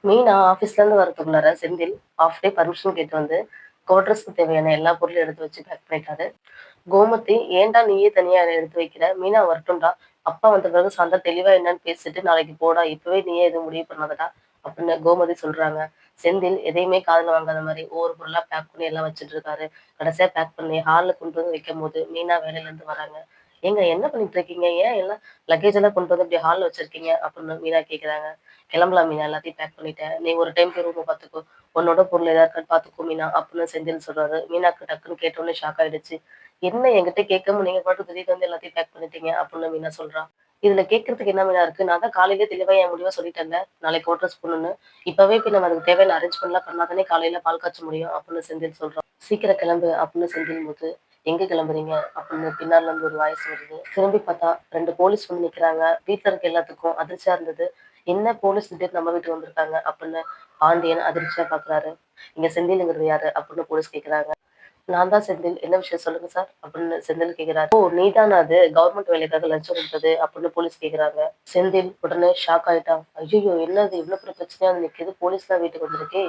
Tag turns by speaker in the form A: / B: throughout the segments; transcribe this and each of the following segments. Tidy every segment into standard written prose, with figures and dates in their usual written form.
A: மீனா ஆஃபீஸ்ல இருந்து வரதுக்குள்ளார Senthil of day permission கேட்டு வந்து குவார்டர்ஸ்க்கு தேவையான எல்லா பொருளும் எடுத்து வச்சு பேக் பண்ணிட்டாரு. கோமதி, ஏன்டா நீயே தனியா எடுத்து வைக்கிற? மீனா வரட்டும்டா. அப்பா வந்த பிறகு சாயந்தரம் தெளிவா என்னன்னு பேசிட்டு நாளைக்கு போடா. இப்பவே நீயே எதுவும் முடிவு பண்ணாதடா அப்படின்னு கோமதி சொல்றாங்க. செந்தில் எதையுமே காதுல வாங்காத மாதிரி ஒவ்வொரு பொருளா பேக் பண்ணி எல்லாம் வச்சுட்டு இருக்காரு. கடைசியா பேக் பண்ணி ஹால்ல கொண்டு வந்து வைக்கும் போது மீனா வேலையில இருந்து வராங்க. ஏங்க என்ன பண்ணிட்டு இருக்கீங்க? ஏன் எல்லாம் லக்கேஜ் எல்லாம் கொண்டு வந்து இப்படி ஹால்ல வச்சிருக்கீங்க அப்படின்னு மீனா கேக்குறாங்க. கிளம்பலாம் மீனா, எல்லாத்தையும் பேக் பண்ணிட்டேன். நீ ஒரு டைம் போய் ரூம பாத்துக்கோ. உன்னோட பொருள் ஏதா இருக்கான்னு பாத்துக்கோ மீனா அப்படின்னு செந்தில் சொல்றாரு. மீனாக்கு டக்குன்னு கேட்டோன்னே ஷாக் ஆயிடுச்சு. என்ன என்கிட்ட கேட்காம நீங்க பாட்டுக்கு திடீர்னு வந்து எல்லாத்தையும் பேக் பண்ணிட்டீங்க அப்படின்னு மீனா சொல்றா. இதுல கேட்கறதுக்கு என்ன மீனா இருக்கு? நான் தான் காலையிலேயே தெளிவா என் முடிவா சொல்லிட்டேன்ல. நாளைக்கு குவார்டர்ஸ் போகணும்னு. இப்பவே போய் நம்ம அதுக்கு தேவையான அரேஞ்ச்மெண்ட்லாம் பண்ணாதானே காலையில பால் காய்ச்ச முடியும் அப்படின்னு செந்தில் சொல்றான். சீக்கிரம் கிளம்பு அப்படின்னு செந்தில் போது, எங்க கிளம்புறீங்க அப்படின்னு பின்னால இருந்து ஒரு வாய்ஸ் வருது. திரும்பி பார்த்தா 2 போலீஸ் வந்து நிக்கிறாங்க. வீட்டுல இருக்க எல்லாத்துக்கும் அதிர்ச்சியா இருந்தது. என்ன போலீஸ் திடீர்னு நம்ம வீட்டுக்கு வந்திருக்காங்க அப்படின்னு பாண்டியன் அதிர்ச்சியா பாக்குறாரு. இங்க செந்தில்ங்கிறது யாரு அப்படின்னு போலீஸ் கேக்குறாங்க. நான் தான் செந்தில். என்ன விஷயம் சொல்லுங்க சார் அப்படின்னு செந்தில் கேக்குறாரு. ஓ, நீதானா அது கவர்மெண்ட் வேலைக்காக லஞ்சம் கொடுத்தது அப்படின்னு போலீஸ் கேக்குறாங்க. செந்தில் உடனே ஷாக் ஆயிட்டான். ஐயோ, என்னது இவ்வளவு பெரிய பிரச்சனையா வந்து நிக்குது, போலீஸ் தான் வீட்டுக்கு வந்திருக்கே.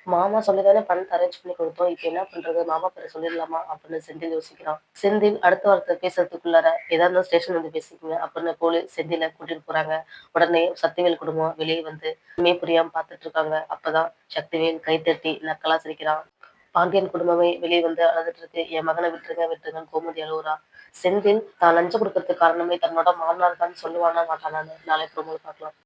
A: மாமா சொல்லிதானே பணத்தை அரேஞ்ச் பண்ணி கொடுத்தோம். இப்ப என்ன பண்றது, மாமா பேரை சொல்லிடலாமா அப்படின்னு செந்தில் யோசிக்கிறான். செந்தில் அடுத்த வார்த்தை பேசுறதுக்குள்ளார ஏதா இருந்தாலும் ஸ்டேஷன் வந்து பேசிக்கோங்க அப்படின்னு போலீஸ் செந்தில கூட்டிட்டு போறாங்க. உடனே சக்திவேல் குடும்பம் வெளியே வந்து ஒண்ணுமே புரியாம பாத்துட்டு இருக்காங்க. அப்பதான் சக்திவேல் கைத்தட்டி நக்கலா சிரிக்கிறான். பாண்டியன் குடும்பமே வெளியே வந்து அழுதுட்டு இருக்கு. என் மகனை விட்டுருங்க விட்டுருங்கன்னு கோமதி அழுவுறா. செந்தில் தான் லஞ்சம் கொடுக்கறதுக்கு காரணமே தன்னோட மாமனார் தான் சொல்லுவானா மாட்டானான்னு நாளை ப்ரோமோல பார்க்கலாம்.